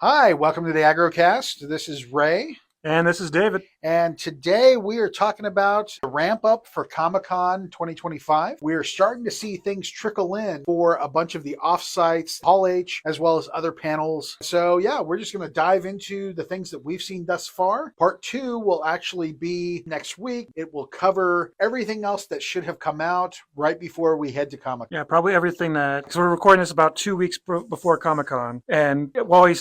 Hi, welcome to the AggroCast. This is Ray. And this is David. And today we are talking about the ramp up for Comic-Con 2025. We are starting to see things trickle in for a bunch of the offsites, Hall H, as well as other panels. So yeah, we're just going to dive into the things that we've seen thus far. Part 2 will actually be next week. It will cover everything else that should have come out right before we head to Comic-Con. Yeah, probably everything that, because we're recording this about 2 weeks before Comic-Con. And while Ray's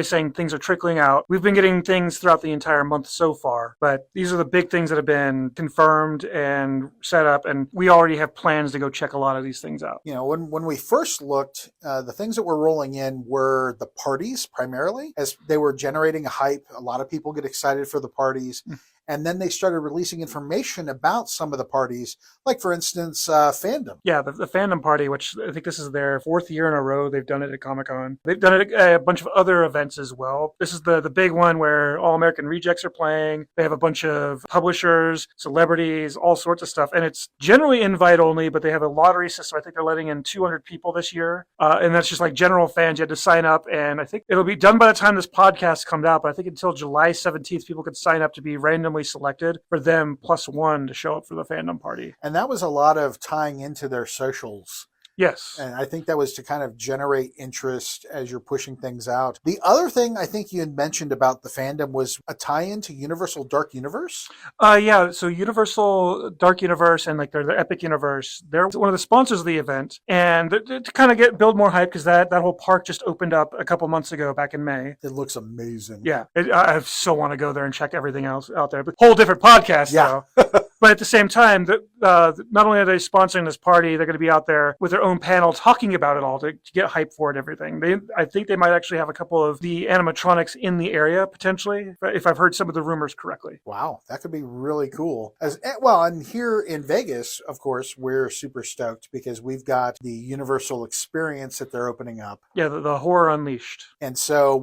saying things are trickling out, we've been getting things throughout the entire month so far, but these are the big things that have been confirmed and set up, and we already have plans to go check a lot of these things out. You know, when we first looked, the things that were rolling in were the parties primarily, as they were generating a hype. A lot of people get excited for the parties. And then they started releasing information about some of the parties, like, for instance, Fandom. Yeah, the Fandom party, which I think this is their 4th year in a row. They've done it at Comic-Con. They've done it at a bunch of other events as well. This is the big one where All American Rejects are playing. They have a bunch of publishers, celebrities, all sorts of stuff. And it's generally invite only, but they have a lottery system. I think they're letting in 200 people this year. And that's just like general fans. You had to sign up. And I think it'll be done by the time this podcast comes out. But I think until July 17th, people could sign up to be randomly selected for them +1 to show up for the Fandom party. And that was a lot of tying into their socials. Yes. And I think that was to kind of generate interest as you're pushing things out. The other thing I think you had mentioned about the Fandom was a tie-in to Universal Dark Universe. Yeah, so Universal Dark Universe and like their Epic Universe, they're one of the sponsors of the event. And to kind of build more hype, because that whole park just opened up a couple months ago back in May. It looks amazing. Yeah, I so want to go there and check everything else out there. But whole different podcast, yeah. though. But at the same time, not only are they sponsoring this party, they're going to be out there with their own panel talking about it all to get hype for it and everything. I think they might actually have a couple of the animatronics in the area, potentially, if I've heard some of the rumors correctly. Wow, that could be really cool. And here in Vegas, of course, we're super stoked because we've got the Universal experience that they're opening up. Yeah, the Horror Unleashed. And so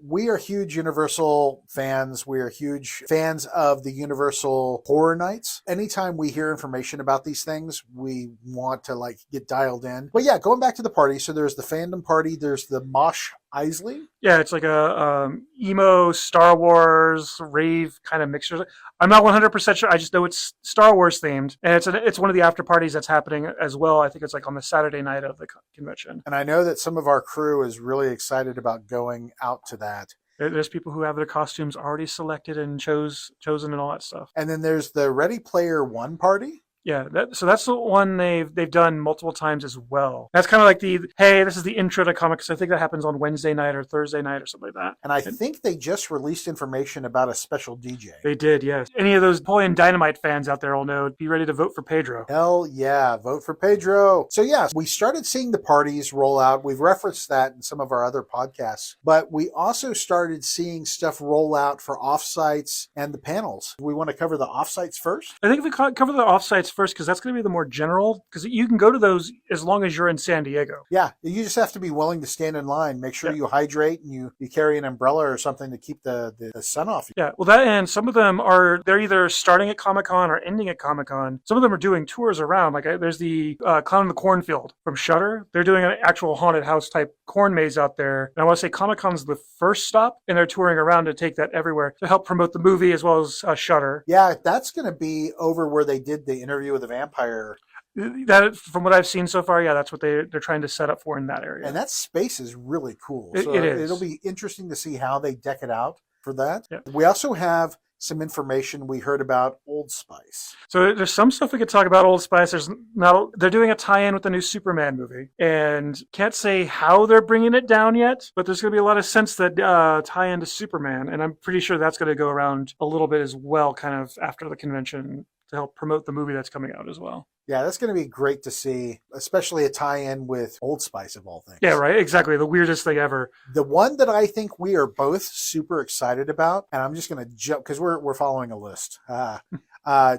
we are huge Universal fans. We are huge fans of the Universal Horror Nights. Anytime we hear information about these things, we want to get dialed in. But yeah, going back to the party. So there's the Fandom party. There's the Mosh Isley. Yeah, it's like a emo Star Wars rave kind of mixture. I'm not 100% sure. I just know it's Star Wars themed, and it's one of the after parties that's happening as well. I think it's like on the Saturday night of the convention. And I know that some of our crew is really excited about going out to that. There's people who have their costumes already selected and chosen and all that stuff. And then there's the Ready Player One party. Yeah, so that's the one they've done multiple times as well. That's kind of like hey, this is the intro to comics. I think that happens on Wednesday night or Thursday night or something like that. And I think they just released information about a special DJ. They did, yes. Any of those Napoleon Dynamite fans out there will know, be ready to vote for Pedro. Hell yeah, vote for Pedro. So yeah, we started seeing the parties roll out. We've referenced that in some of our other podcasts. But we also started seeing stuff roll out for offsites and the panels. We want to cover the offsites first? I think if we cover the offsites first, because that's going to be the more general, because you can go to those as long as you're in San Diego. Yeah, you just have to be willing to stand in line. Make sure you hydrate and you carry an umbrella or something to keep the sun off you. Yeah, well, that, and some of them they're either starting at Comic-Con or ending at Comic-Con. Some of them are doing tours around. Like there's the Clown in the Cornfield from Shudder. They're doing an actual haunted house type corn maze out there. And I want to say Comic-Con's the first stop, and they're touring around to take that everywhere to help promote the movie as well as Shudder. Yeah, that's going to be over where they did the interview with the vampire. That, from what I've seen so far, yeah, that's what they're trying to set up for in that area. And that space is really cool. It is. It'll be interesting to see how they deck it out for that. Yep. We also have some information we heard about Old Spice. So there's some stuff we could talk about Old Spice. They're doing a tie-in with the new Superman movie, and can't say how they're bringing it down yet, but there's going to be a lot of sense that tie into Superman, and I'm pretty sure that's going to go around a little bit as well, kind of after the convention, to help promote the movie that's coming out as well. Yeah, that's going to be great to see, especially a tie-in with Old Spice of all things. Yeah, right. Exactly. The weirdest thing ever. The one that I think we are both super excited about, and I'm just going to jump because we're following a list.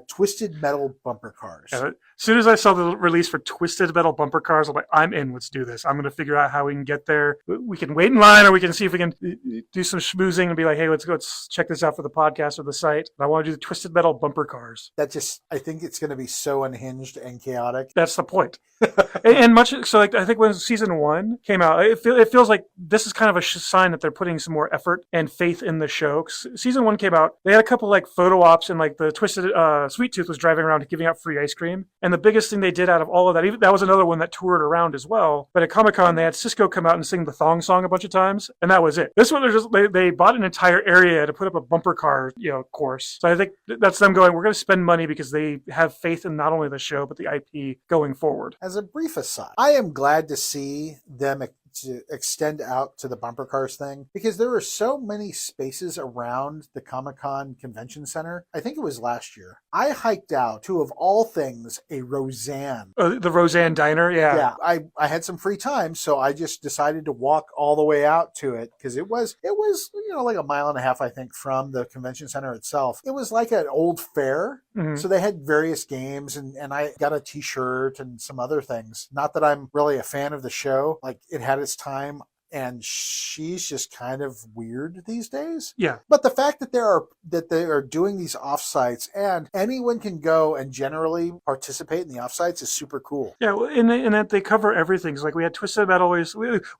Twisted Metal bumper cars. Yeah, as soon as I saw the release for Twisted Metal bumper cars, I'm like, I'm in. Let's do this. I'm going to figure out how we can get there. We can wait in line, or we can see if we can do some schmoozing and be like, hey, let's check this out for the podcast or the site. And I want to do the Twisted Metal bumper cars. I think it's going to be so unhinged and chaotic. That's the point. and much so, like I think when season 1 came out, it feels like this is kind of a sign that they're putting some more effort and faith in the show. Season 1 came out, they had a couple like photo ops, and like the Twisted Sweet Tooth was driving around giving out free ice cream. And the biggest thing they did out of all of that, even that was another one that toured around as well. But at Comic-Con, they had Cisco come out and sing the thong song a bunch of times, and that was it. This one, they bought an entire area to put up a bumper car, course. So I think that's them going, we're going to spend money because they have faith in not only the show but the IP going forward. As a brief aside, I am glad to see them to extend out to the bumper cars thing, because there were so many spaces around the Comic-Con Convention Center. I think it was last year. I hiked out to, of all things, a Roseanne. The Roseanne Diner, yeah. Yeah, I had some free time, so I just decided to walk all the way out to it, because it was like a mile and a half, I think, from the convention center itself. It was like an old fair. Mm-hmm. So they had various games, and I got a t-shirt and some other things. Not that I'm really a fan of the show. Like, it had its time, and she's just kind of weird these days. Yeah. But the fact that they are doing these offsites and anyone can go and generally participate in the offsites is super cool. Yeah, and that they cover everything. So like we had Twisted Metal.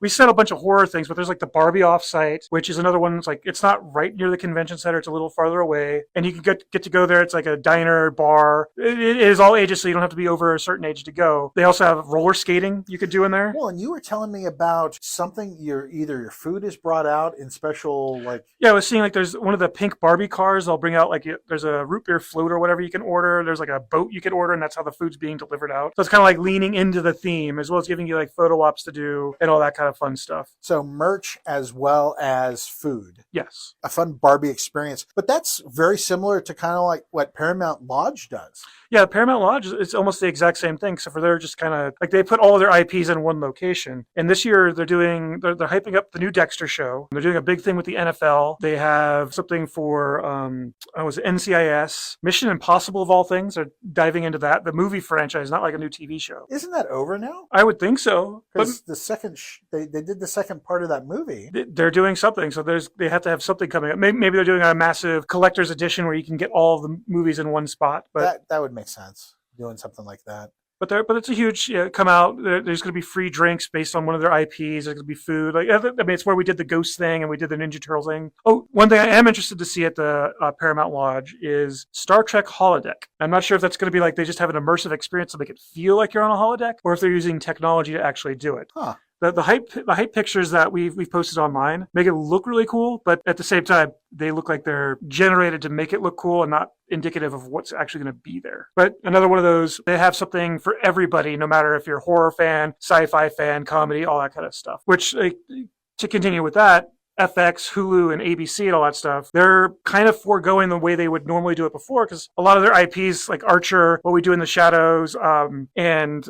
We said a bunch of horror things, but there's like the Barbie offsite, which is another one. It's like it's not right near the convention center. It's a little farther away, and you can get to go there. It's like a diner, bar. It is all ages, so you don't have to be over a certain age to go. They also have roller skating you could do in there. Well, and you were telling me about something. Your food is brought out in special, like... Yeah, I was seeing like there's one of the pink Barbie cars. They'll bring out like there's a root beer float or whatever you can order. There's like a boat you can order, and that's how the food's being delivered out. So it's kind of like leaning into the theme, as well as giving you like photo ops to do and all that kind of fun stuff. So merch as well as food. Yes. A fun Barbie experience. But that's very similar to kind of like what Paramount Lodge does. Yeah, Paramount Lodge, it's almost the exact same thing, except for they're just kind of like they put all of their IPs in one location. And this year they're hyping up the new Dexter show. They're doing a big thing with the NFL. They have something for NCIS, Mission Impossible of all things. They're diving into that. The movie franchise, not like a new TV show. Isn't that over now? I would think so. Because the second they did the second part of that movie. They're doing something, so they have to have something coming up. Maybe they're doing a massive collector's edition where you can get all of the movies in one spot. But that would make sense, doing something like that. But it's a huge come out. There's going to be free drinks based on one of their IPs. There's going to be food. It's where we did the Ghost thing and we did the Ninja Turtles thing. Oh, one thing I am interested to see at the Paramount Lodge is Star Trek holodeck. I'm not sure if that's going to be like they just have an immersive experience to make it feel like you're on a holodeck, or if they're using technology to actually do it. Huh. The hype pictures that we've posted online make it look really cool, but at the same time, they look like they're generated to make it look cool and not indicative of what's actually going to be there. But another one of those, they have something for everybody, no matter if you're a horror fan, sci-fi fan, comedy, all that kind of stuff. Which, to continue with that, FX, Hulu, and ABC and all that stuff, they're kind of foregoing the way they would normally do it before, because a lot of their IPs, like Archer, What We Do in the Shadows, and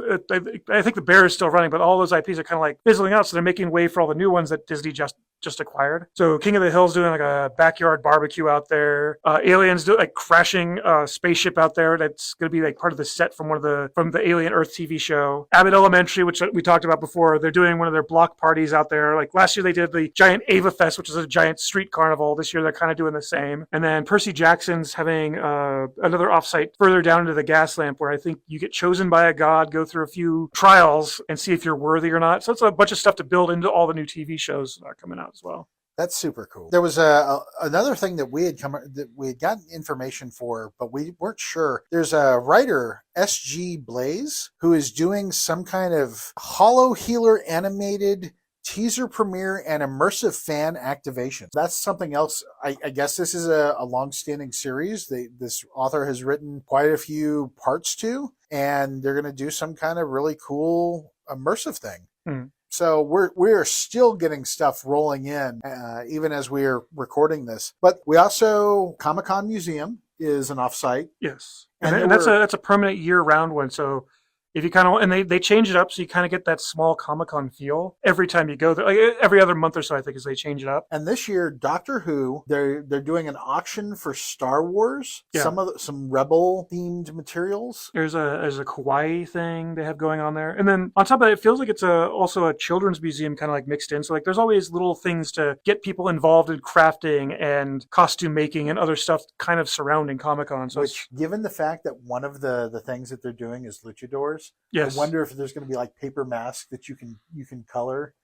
I think The Bear is still running, but all those IPs are kind of like fizzling out, so they're making way for all the new ones that Disney just acquired. So King of the Hill's doing like a backyard barbecue out there. Aliens do like crashing a spaceship out there that's going to be like part of the set from the Alien Earth TV show. Abbott Elementary, which we talked about before, they're doing one of their block parties out there. Like last year they did the giant Ava Fest, which is a giant street carnival. This year they're kind of doing the same. And then Percy Jackson's having another offsite further down into the gas lamp, where I think you get chosen by a god, go through a few trials, and see if you're worthy or not. So it's a bunch of stuff to build into all the new TV shows that are coming out as well. That's super cool. There was another thing that we had gotten information for, but we weren't sure. There's a writer, SG Blaze, who is doing some kind of Hollow Healer animated teaser premiere and immersive fan activation. That's something else. I guess this is a long-standing series. This author has written quite a few parts to, and they're going to do some kind of really cool immersive thing. Mm. So we're still getting stuff rolling in, even as we're recording this. But we also, Comic-Con Museum is an offsite. Yes, and that's a permanent year-round one. So if you kind of, and they change it up so you kind of get that small Comic-Con feel every time you go there. Like every other month or so, I think, as they change it up. And this year, Doctor Who, they're doing an auction for Star Wars. Yeah. Some Rebel themed materials. There's a kawaii thing they have going on there, and then on top of it, it feels like it's also a children's museum kind of like mixed in. So like there's always little things to get people involved in crafting and costume making and other stuff kind of surrounding Comic-Con. So which, given the fact that one of the things that they're doing is luchadors, yes. I wonder if there's going to be like paper masks that you can color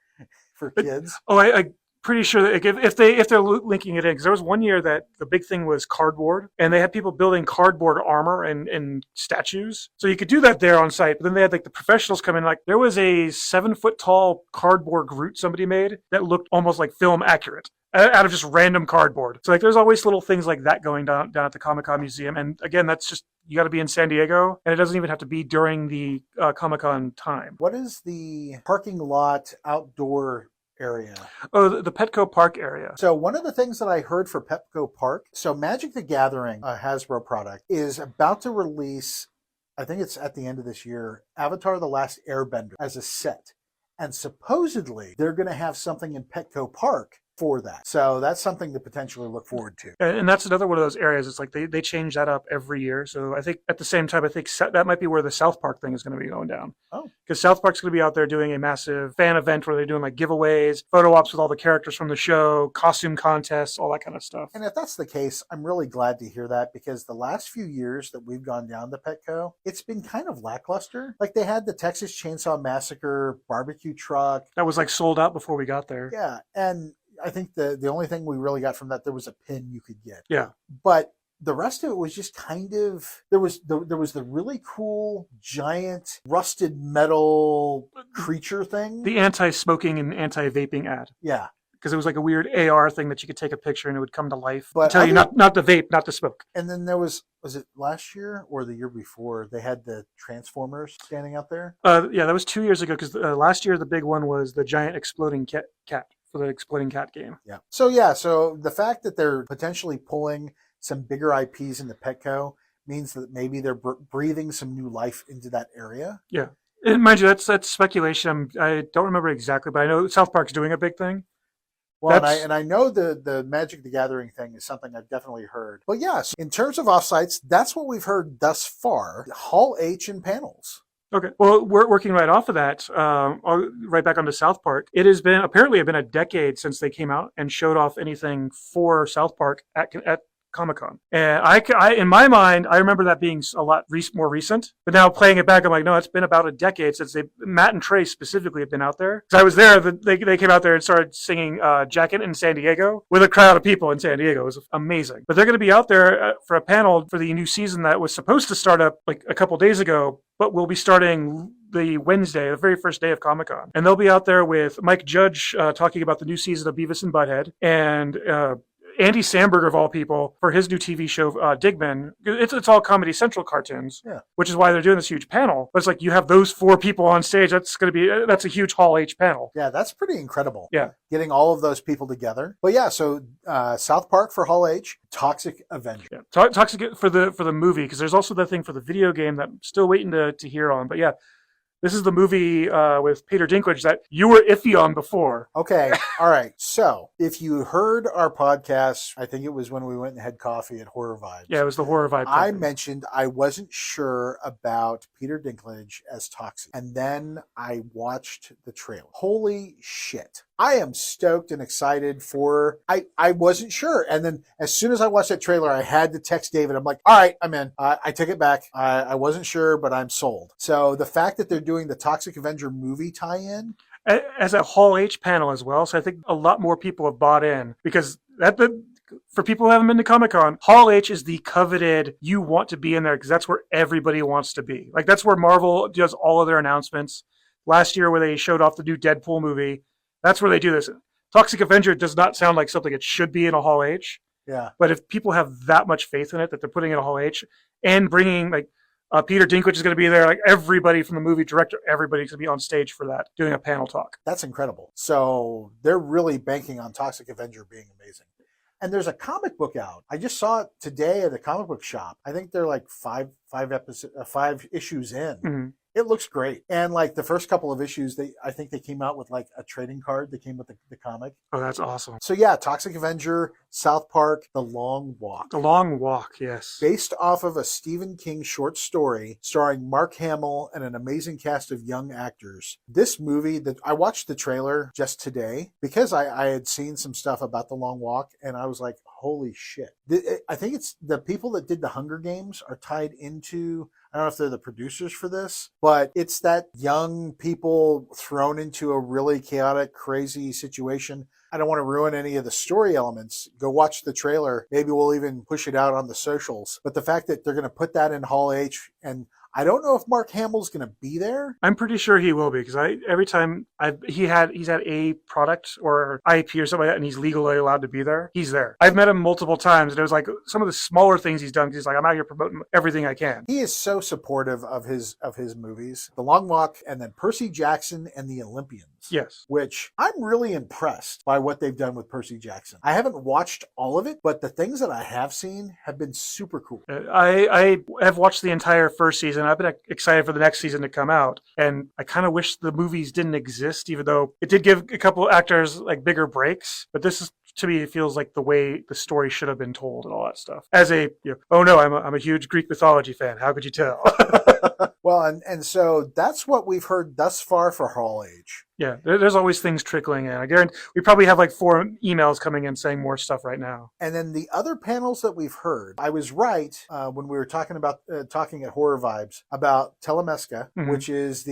for kids. I pretty sure that if they're linking it in, because there was one year that the big thing was cardboard, and they had people building cardboard armor and statues, so you could do that there on site. But then they had like the professionals come in. Like there was a 7-foot tall cardboard Groot somebody made that looked almost like film accurate out of just random cardboard. So like there's always little things like that going down at the Comic-Con museum. And again, that's just, you got to be in San Diego, and it doesn't even have to be during the Comic-Con time. What is the parking lot outdoor area? Oh, the Petco Park area. So one of the things that I heard for Petco Park, so Magic the Gathering, a Hasbro product, is about to release, I think it's at the end of this year, Avatar: The Last Airbender as a set. And supposedly they're going to have something in Petco Park for that. So that's something to potentially look forward to. And that's another one of those areas. It's like they change that up every year. So I think at the same time, I think that might be where the South Park thing is going to be going down. Oh. Because South Park's going to be out there doing a massive fan event where they're doing like giveaways, photo ops with all the characters from the show, costume contests, all that kind of stuff. And if that's the case, I'm really glad to hear that, because the last few years that we've gone down to Petco, it's been kind of lackluster. Like they had the Texas Chainsaw Massacre barbecue truck. That was like sold out before we got there. Yeah. And I think the only thing we really got from that, there was a pin you could get. Yeah. But the rest of it was just kind of, there was the really cool giant rusted metal creature thing. The anti-smoking and anti-vaping ad. Yeah. Because it was like a weird AR thing that you could take a picture and it would come to life. But tell you not to vape, not to smoke. And then there was it last year or the year before, they had the Transformers standing out there? Yeah, that was 2 years ago, because last year the big one was the giant exploding cat for the Exploding Cat game. Yeah. So the fact that they're potentially pulling some bigger IPs into Petco means that maybe they're breathing some new life into that area. Yeah. And mind you, that's speculation. I don't remember exactly, but I know South Park's doing a big thing. Well, and I know the Magic the Gathering thing is something I've definitely heard. But yes, in terms of offsites, that's what we've heard thus far. Hall H and panels. Okay. Well, we're working right off of that. Right back onto South Park. It has been apparently a decade since they came out and showed off anything for South Park at Comic-Con. And I in my mind, I remember that being a lot more recent. But now playing it back, I'm like, no, it's been about a decade since Matt and Trey specifically have been out there. Because I was there, they came out there and started singing Jacket in San Diego with a crowd of people in San Diego. It was amazing. But they're going to be out there for a panel for the new season that was supposed to start up like a couple days ago, but we'll be starting the Wednesday, the very first day of Comic-Con. And they'll be out there with Mike Judge talking about the new season of Beavis and Butthead, and Andy Samberg, of all people, for his new TV show, Digman. It's all Comedy Central cartoons, yeah. Which is why they're doing this huge panel. But it's like you have those 4 people on stage. That's a huge Hall H panel. Yeah, that's pretty incredible. Yeah. Getting all of those people together. But yeah, so South Park for Hall H, Toxic Avenger. Yeah. Toxic for the movie, because there's also the thing for the video game that I'm still waiting to hear on. But yeah. This is the movie with Peter Dinklage that you were iffy on before. Okay. All right. So if you heard our podcast, I think it was when we went and had coffee at Horror Vibes. Yeah, it was the Horror Vibe. I mentioned I wasn't sure about Peter Dinklage as Toxic. And then I watched the trailer. Holy shit. I am stoked and excited for, I wasn't sure. And then as soon as I watched that trailer, I had to text David. I'm like, all right, I'm in. I take it back. I wasn't sure, but I'm sold. So the fact that they're doing the Toxic Avenger movie tie-in. As a Hall H panel as well. So I think a lot more people have bought in, because for people who haven't been to Comic-Con, Hall H is the coveted, you want to be in there because that's where everybody wants to be. Like that's where Marvel does all of their announcements. Last year where they showed off the new Deadpool movie, that's where they do this. Toxic Avenger does not sound like something it should be in a Hall H. Yeah. But if people have that much faith in it that they're putting in a Hall H and bringing like Peter Dinklage is going to be there, like everybody from the movie director, everybody's going to be on stage for that, doing a panel talk. That's incredible. So they're really banking on Toxic Avenger being amazing. And there's a comic book out. I just saw it today at a comic book shop. I think they're like $5 5 issues in. Mhm. It looks great. And like the first couple of issues, I think they came out with like a trading card that came with the comic. Oh, that's awesome. So yeah, Toxic Avenger, South Park, The Long Walk. The Long Walk, yes. Based off of a Stephen King short story starring Mark Hamill and an amazing cast of young actors. This movie, that I watched the trailer just today because I had seen some stuff about The Long Walk and I was like, holy shit. I think it's the people that did the Hunger Games are tied into, I don't know if they're the producers for this, but it's that young people thrown into a really chaotic, crazy situation. I don't want to ruin any of the story elements. Go watch the trailer. Maybe we'll even push it out on the socials. But the fact that they're going to put that in Hall H, and I don't know if Mark Hamill's going to be there. I'm pretty sure he will be because every time he's had a product or IP or something like that, and he's legally allowed to be there. He's there. I've met him multiple times, and it was like some of the smaller things he's done. He's like, I'm out here promoting everything I can. He is so supportive of his movies, The Long Walk, and then Percy Jackson and the Olympians. Yes, which I'm really impressed by what they've done with Percy Jackson. I haven't watched all of it, but the things that I have seen have been super cool. I have watched the entire first season. I've been excited for the next season to come out, and I kind of wish the movies didn't exist, even though it did give a couple of actors like bigger breaks. But this is, to me, it feels like the way the story should have been told and all that stuff. As oh no, I'm a huge Greek mythology fan. How could you tell? Well, and so that's what we've heard thus far for Hall H. Yeah, there's always things trickling in. I guarantee we probably have like 4 emails coming in saying more stuff right now. And then the other panels that we've heard, I was right when we were talking at Horror Vibes about Telemesca, which is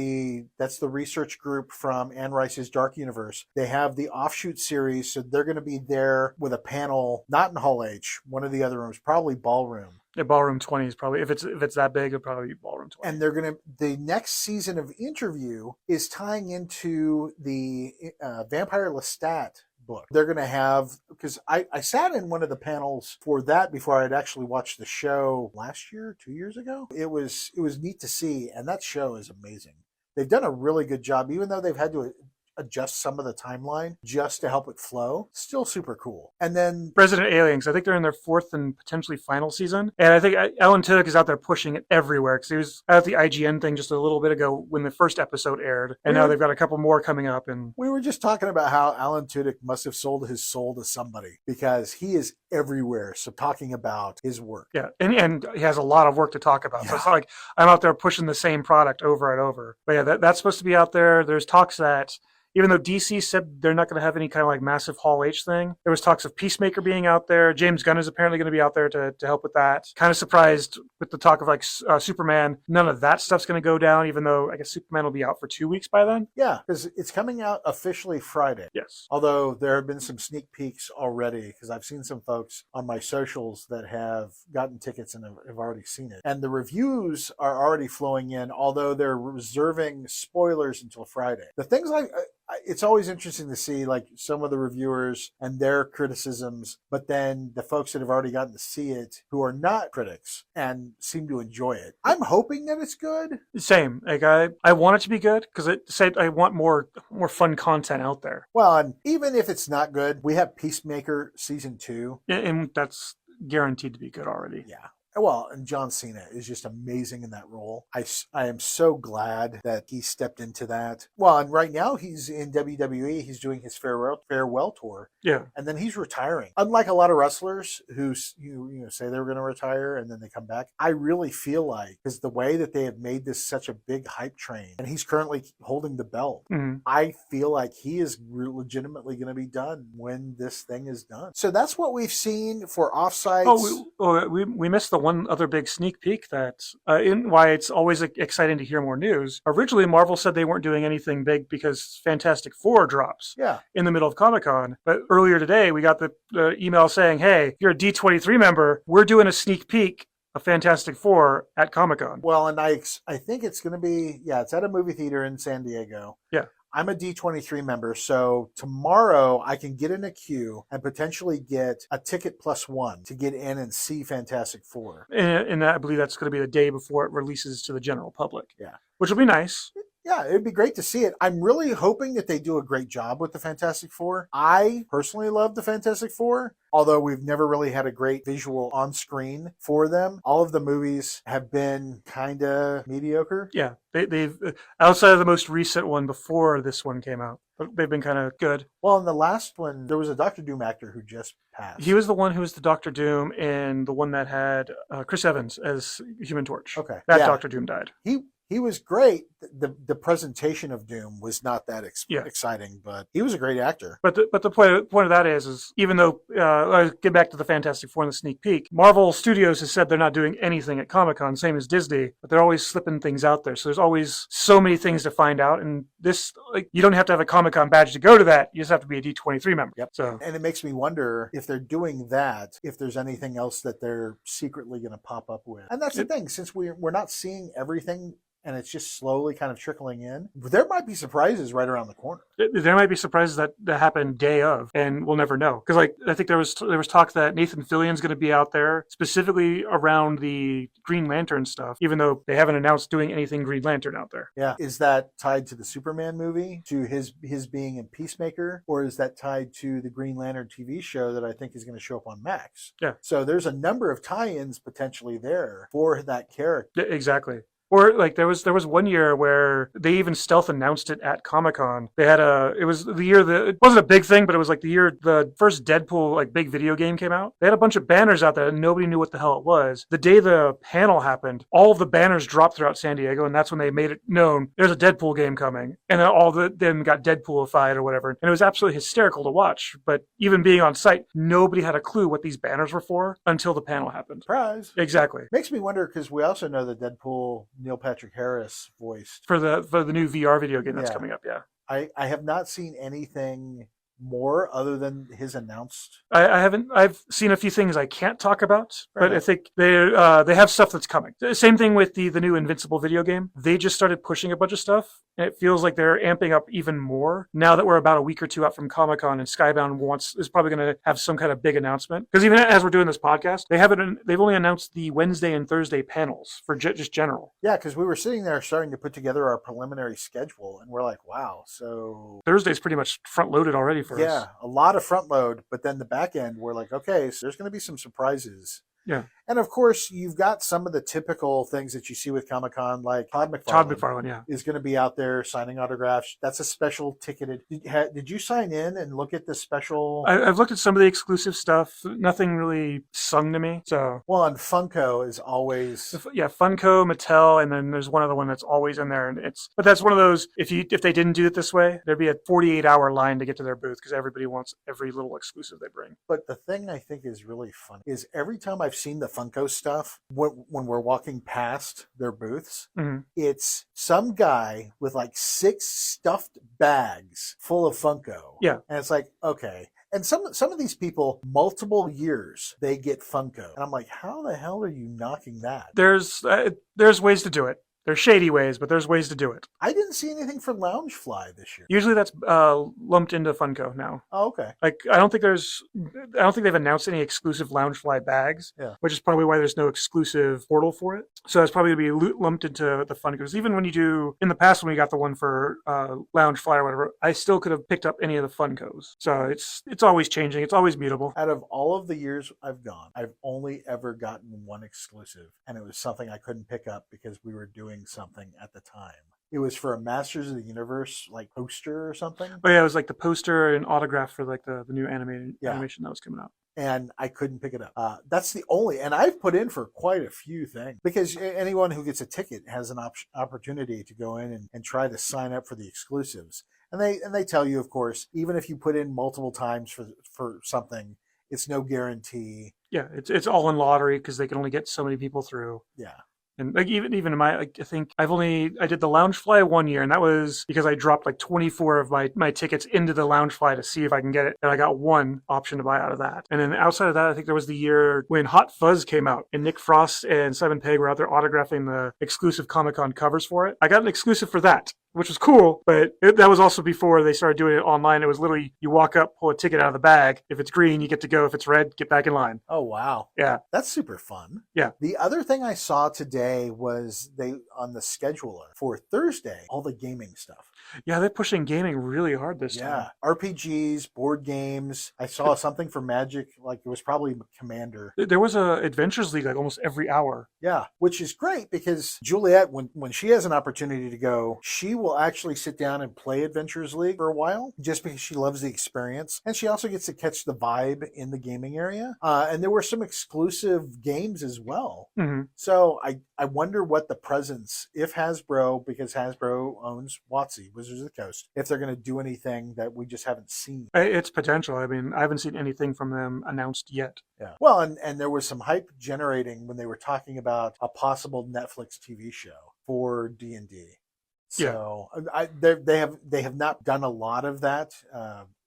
that's the research group from Anne Rice's Dark Universe. They have the offshoot series, so they're going to be there with a panel, not in Hall H, one of the other rooms, probably Ballroom. Yeah, Ballroom 20 is probably, if it's that big, it'll probably be Ballroom 20. And the next season of Interview is tying into the Vampire Lestat book. They're going to have, because I sat in one of the panels for that before I had actually watched the show last year, 2 years ago. It was neat to see, and that show is amazing. They've done a really good job, even though they've had to adjust some of the timeline just to help it flow. Still super cool. And then Resident Aliens, I think they're in their 4th and potentially final season. And I think Alan Tudyk is out there pushing it everywhere because he was at the IGN thing just a little bit ago when the first episode aired. And now they've got a couple more coming up. And we were just talking about how Alan Tudyk must have sold his soul to somebody because he is everywhere. So talking about his work. Yeah. And he has a lot of work to talk about. Yeah. So it's not like I'm out there pushing the same product over and over. But yeah, that's supposed to be out there. There's talks that even though DC said they're not going to have any kind of like massive Hall H thing, there was talks of Peacemaker being out there. James Gunn is apparently going to be out there to help with that. Kind of surprised with the talk of like Superman. None of that stuff's going to go down, even though I guess Superman will be out for 2 weeks by then. Yeah, because it's coming out officially Friday. Yes. Although there have been some sneak peeks already, because I've seen some folks on my socials that have gotten tickets and have already seen it. And the reviews are already flowing in, although they're reserving spoilers until Friday. The things it's always interesting to see like some of the reviewers and their criticisms, but then the folks that have already gotten to see it who are not critics and seem to enjoy it. I'm hoping that it's good. Same. Like I want it to be good because it said I want more fun content out there. Well, and even if it's not good, we have Peacemaker season 2. And that's guaranteed to be good already. Yeah. Well, and John Cena is just amazing in that role. I am so glad that he stepped into that. Well, and right now he's in WWE. He's doing his farewell tour. Yeah. And then he's retiring. Unlike a lot of wrestlers who say they were going to retire and then they come back, I really feel like, because the way that they have made this such a big hype train, and he's currently holding the belt, I feel like he is legitimately going to be done when this thing is done. So that's what we've seen for offsites. We missed the one other big sneak peek that's why it's always exciting to hear more news. Originally, Marvel said they weren't doing anything big because Fantastic Four drops in the middle of Comic-Con. But earlier today, we got the email saying, hey, you're a D23 member. We're doing a sneak peek of Fantastic Four at Comic-Con. Well, and I think it's going to be, it's at a movie theater in San Diego. Yeah. I'm a D23 member, so tomorrow I can get in a queue and potentially get a ticket plus one to get in and see Fantastic Four. And I believe that's going to be the day before it releases to the general public. Yeah. Which will be nice. Yeah, it'd be great to see it. I'm really hoping that they do a great job with the Fantastic Four. I personally love the Fantastic Four, although we've never really had a great visual on screen for them. All of the movies have been kind of mediocre. Yeah, they've outside of the most recent one before this one came out, they've been kind of good. Well, in the last one, there was a Doctor Doom actor who just passed. He was the one who was the Doctor Doom in the one that had Chris Evans as Human Torch. Okay. That Yeah. Doctor Doom died. He was great. The presentation of Doom was not that exciting, but he was a great actor. But the point of that is even though I get back to the Fantastic Four in the sneak peek, Marvel Studios has said they're not doing anything at Comic-Con, same as Disney, but they're always slipping things out there. So there's always so many things to find out, and this you don't have to have a Comic-Con badge to go to that. You just have to be a D23 member. Yep. So and it makes me wonder if they're doing that, if there's anything else that they're secretly going to pop up with. And that's the thing, since we're not seeing everything and it's just slowly kind of trickling in, there might be surprises right around the corner. There might be surprises that happen day of, and we'll never know. Because I think there was talk that Nathan Fillion's going to be out there specifically around the Green Lantern stuff, even though they haven't announced doing anything Green Lantern out there. Yeah, is that tied to the Superman movie, to his being in Peacemaker, or is that tied to the Green Lantern TV show that I think is going to show up on Max? Yeah. So there's a number of tie-ins potentially there for that character. Yeah, exactly. Or there was one year where they even stealth announced it at Comic-Con. They had it was the year it wasn't a big thing, but it was like the year the first Deadpool big video game came out. They had a bunch of banners out there and nobody knew what the hell it was. The day the panel happened, all of the banners dropped throughout San Diego, and that's when they made it known there's a Deadpool game coming. And then all of them got Deadpoolified or whatever. And it was absolutely hysterical to watch. But even being on site, nobody had a clue what these banners were for until the panel happened. Surprise. Exactly. Makes me wonder, because we also know that Deadpool Neil Patrick Harris voiced for the new VR video game that's coming up. Yeah, I have not seen anything more other than his announced. I haven't. I've seen a few things I can't talk about, but Right. I think they have stuff that's coming. Same thing with the new Invincible video game. They just started pushing a bunch of stuff, and it feels like they're amping up even more now that we're about a week or two out from Comic-Con, and Skybound is probably going to have some kind of big announcement. Because even as we're doing this podcast, they've only announced the Wednesday and Thursday panels for just general. Yeah, because we were sitting there starting to put together our preliminary schedule, and we're like, wow, so Thursday's pretty much front loaded already for us. Yeah, a lot of front load, but then the back end, we're like, okay, so there's going to be some surprises. Yeah. And of course, you've got some of the typical things that you see with Comic-Con, like Todd McFarlane yeah. is going to be out there signing autographs. That's a special ticketed. Did you sign in and look at the special? I've looked at some of the exclusive stuff. Nothing really sung to me. So Well, and Funko is always. yeah, Funko, Mattel, and then there's one other one that's always in there. And but that's one of those. If they didn't do it this way, there'd be a 48-hour line to get to their booth because everybody wants every little exclusive they bring. But the thing I think is really funny is every time I've seen the Funko stuff, when we're walking past their booths, Mm-hmm. it's some guy with like 6 stuffed bags full of Funko. Yeah. And it's like, okay. And some of these people, multiple years, they get Funko. And I'm like, how the hell are you knocking that? There's ways to do it. There's shady ways, but there's ways to do it. I didn't see anything for Loungefly this year. Usually that's lumped into Funko now. Oh, okay. I don't think they've announced any exclusive Loungefly bags, Yeah. which is probably why there's no exclusive portal for it. So it's probably going to be lumped into the Funkos. Even when you do, in the past when we got the one for Loungefly or whatever, I still could have picked up any of the Funkos. So it's always changing. It's always mutable. Out of all of the years I've gone, I've only ever gotten one exclusive, and it was something I couldn't pick up because we were doing something at the time. It was for a Masters of the Universe poster or something. Oh yeah, it was like the poster and autograph for the new animation that was coming out. And I couldn't pick it up. That's the only, and I've put in for quite a few things because anyone who gets a ticket has an opportunity to go in and try to sign up for the exclusives. And they tell you, of course, even if you put in multiple times for something, it's no guarantee. Yeah, it's all in lottery because they can only get so many people through. Yeah. And even in my, I think I did the Loungefly one year, and that was because I dropped 24 of my tickets into the Loungefly to see if I can get it, and I got one option to buy out of that. And then outside of that, I think there was the year when Hot Fuzz came out, and Nick Frost and Simon Pegg were out there autographing the exclusive Comic-Con covers for it. I got an exclusive for that, which was cool, but that was also before they started doing it online. It was literally, you walk up, pull a ticket out of the bag. If it's green, you get to go. If it's red, get back in line. Oh, wow. Yeah. That's super fun. Yeah. The other thing I saw today was on the scheduler for Thursday, all the gaming stuff. Yeah, they're pushing gaming really hard this time. RPGs, board games. I saw something for Magic, like it was probably Commander. There was a Adventures League like almost every hour. Yeah, which is great because Juliet, when she has an opportunity to go, she will actually sit down and play Adventures League for a while just because she loves the experience. And she also gets to catch the vibe in the gaming area. And there were some exclusive games as well. Mm-hmm. So I wonder what the presence, if Hasbro, because Hasbro owns WotC, Wizards of the Coast, if they're going to do anything that we just haven't seen. It's potential. I mean, I haven't seen anything from them announced yet. Yeah. Well, and there was some hype generating when they were talking about a possible Netflix TV show for D&D. So they have not done a lot of that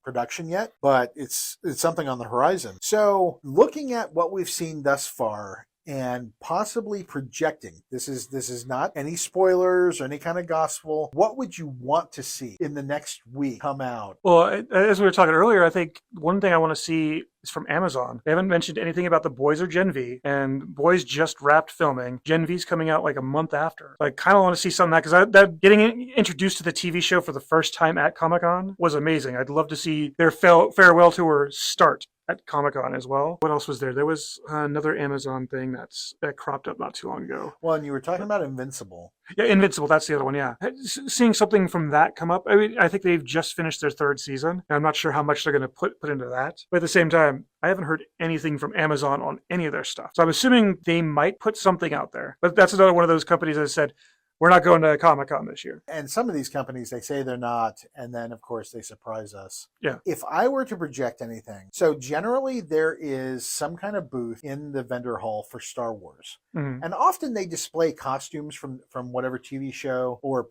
production yet, but it's something on the horizon. So looking at what we've seen thus far and possibly projecting, this is not any spoilers or any kind of gospel, what would you want to see in the next week come out? Well, as we were talking earlier, I think one thing I want to see is from Amazon. They haven't mentioned anything about the Boys or Gen V, and Boys just wrapped filming. Gen V's coming out like a month after. I kind of want to see something like that, because getting introduced to the TV show for the first time at Comic-Con was amazing. I'd love to see their farewell tour start at Comic-Con as well. What else was there? There was another Amazon thing that cropped up not too long ago. Well, and you were talking about Invincible. Yeah, Invincible, that's the other one, yeah. Seeing something from that come up, I mean, I think they've just finished their third season, and I'm not sure how much they're going to put into that. But at the same time, I haven't heard anything from Amazon on any of their stuff. So I'm assuming they might put something out there. But that's another one of those companies that said, we're not going to Comic-Con this year. And some of these companies, they say they're not, and then, of course, they surprise us. Yeah. If I were to project anything, so generally there is some kind of booth in the vendor hall for Star Wars. Mm-hmm. And often they display costumes from whatever TV show or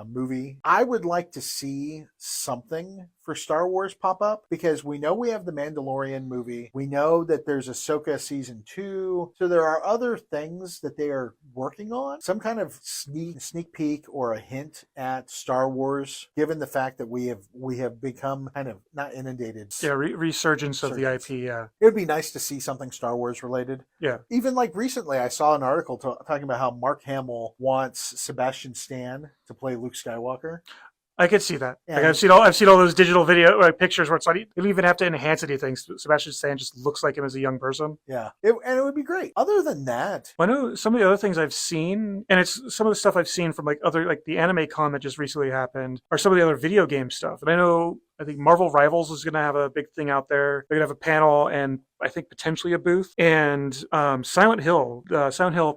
movie. I would like to see something for Star Wars pop up, because we know we have the Mandalorian movie. We know that there's Ahsoka season 2. So there are other things that they are working on. Some kind of sneak peek or a hint at Star Wars, given the fact that we have become kind of not inundated. Yeah, resurgence of the IP, yeah. It would be nice to see something Star Wars related. Yeah. Even like recently, I saw an article talking about how Mark Hamill wants Sebastian Stan to play Luke Skywalker. I could see that. Like I've seen all those digital video pictures where it's like you don't even have to enhance anything. Sebastian Stan just looks like him as a young person. Yeah, and it would be great. Other than that, well, I know some of the other things I've seen, and it's some of the stuff I've seen from like other, like the Anime Con that just recently happened, or some of the other video game stuff. And I think Marvel Rivals is going to have a big thing out there. They're going to have a panel and I think potentially a booth. And Silent Hill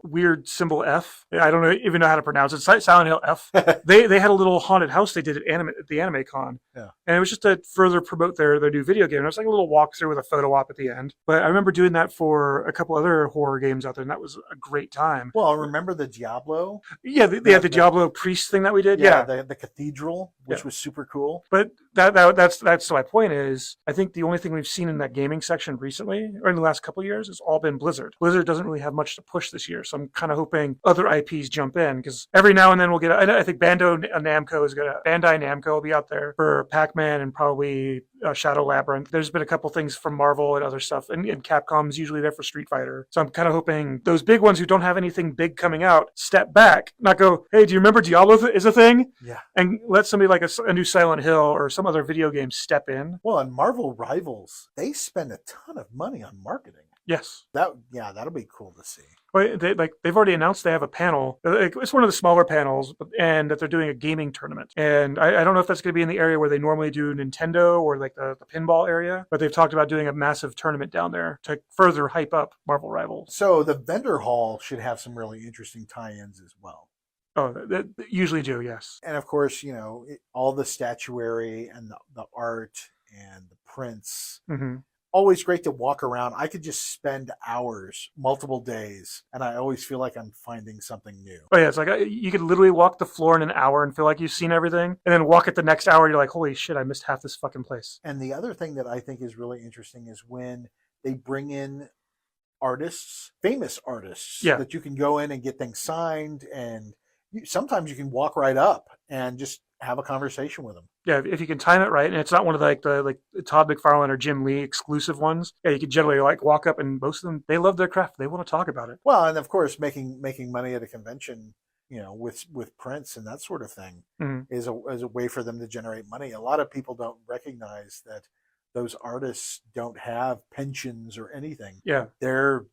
weird symbol F. I don't even know how to pronounce it. Silent Hill F. they had a little haunted house they did at the Anime Con. Yeah. And it was just to further promote their new video game. It was like a little walkthrough with a photo op at the end. But I remember doing that for a couple other horror games out there, and that was a great time. Well, remember the Diablo? Yeah, they had the Diablo priest thing that we did. Yeah. The cathedral, which was super cool. But that's my point is, I think the only thing we've seen in that gaming section recently, or in the last couple of years, has all been Blizzard. Blizzard doesn't really have much to push this year, so I'm kind of hoping other IPs jump in, because every now and then we'll get. I think Bandai Namco will be out there for Pac-Man and probably Shadow Labyrinth. There's been a couple things from Marvel and other stuff, and Capcom's usually there for Street Fighter. So I'm kind of hoping those big ones who don't have anything big coming out step back, not go, hey, do you remember Diablo is a thing? Yeah. And let somebody like a new Silent Hill or some other video game step in. Well, and Marvel Rivals, they spend a ton of money on marketing. Yes. That'll be cool to see. Well, they've already announced they have a panel. It's one of the smaller panels, and that they're doing a gaming tournament. And I don't know if that's going to be in the area where they normally do Nintendo or like the pinball area, but they've talked about doing a massive tournament down there to further hype up Marvel Rivals. So the vendor hall should have some really interesting tie-ins as well. Oh, they usually do, yes. And of course, all the statuary and the art and the prints. Mm-hmm. Always great to walk around. I could just spend hours, multiple days, and I always feel like I'm finding something new. Oh yeah, it's like you could literally walk the floor in an hour and feel like you've seen everything, and then walk it the next hour, you're like, holy shit, I missed half this fucking place. And the other thing that I think is really interesting is when they bring in artists, famous artists, that you can go in and get things signed, and sometimes you can walk right up and just have a conversation with them. Yeah, if you can time it right, and it's not one of the Todd McFarlane or Jim Lee exclusive ones. Yeah, you can generally walk up, and most of them, they love their craft. They want to talk about it. Well, and of course, making money at a convention, with prints and that sort of thing Mhm. is a way for them to generate money. A lot of people don't recognize that those artists don't have pensions or anything. Yeah. They're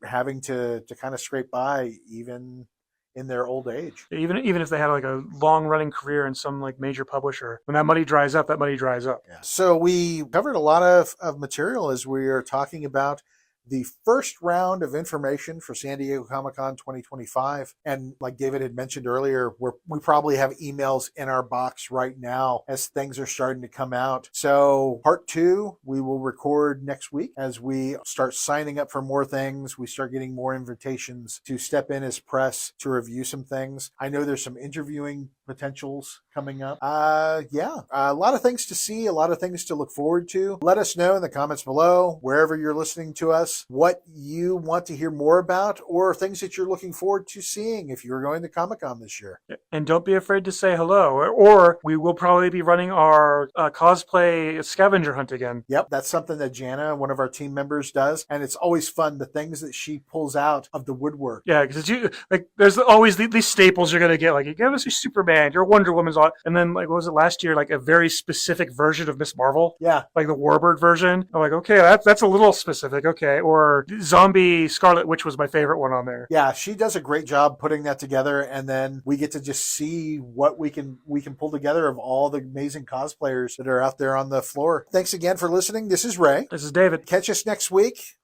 having to kind of scrape by even in their old age. Even if they had like a long running career in some like major publisher, when that money dries up, that money dries up. Yeah. So we covered a lot of material as we are talking about the first round of information for San Diego Comic-Con 2025. And like David had mentioned earlier, we probably have emails in our box right now as things are starting to come out. So part 2, we will record next week as we start signing up for more things. We start getting more invitations to step in as press to review some things. I know there's some interviewing potentials coming up. A lot of things to see, a lot of things to look forward to. Let us know in the comments below, wherever you're listening to us, what you want to hear more about or things that you're looking forward to seeing if you're going to Comic-Con this year. And don't be afraid to say hello, or we will probably be running our cosplay scavenger hunt again. Yep, that's something that Jana, one of our team members, does, and it's always fun, the things that she pulls out of the woodwork. Yeah, because there's always these staples you're gonna get. Like, you give us your Superman, your Wonder Woman's on, and then like what was it last year? Like a very specific version of Miss Marvel. Yeah, like the Warbird version. I'm like, okay, that's a little specific. Okay, or Zombie Scarlet Witch was my favorite one on there. Yeah, she does a great job putting that together, and then we get to just see what we can pull together of all the amazing cosplayers that are out there on the floor. Thanks again for listening. This is Ray. This is David. Catch us next week.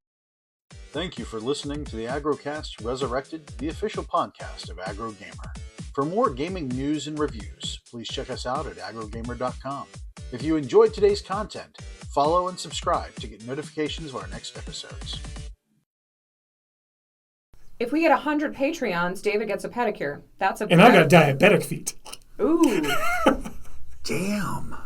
Thank you for listening to the AggroCast Resurrected, the official podcast of AggroGamer. For more gaming news and reviews, please check us out at AggroGamer.com. If you enjoyed today's content, follow and subscribe to get notifications of our next episodes. If we get 100 Patreons, David gets a pedicure. That's a And I got diabetic feet. Ooh. Damn.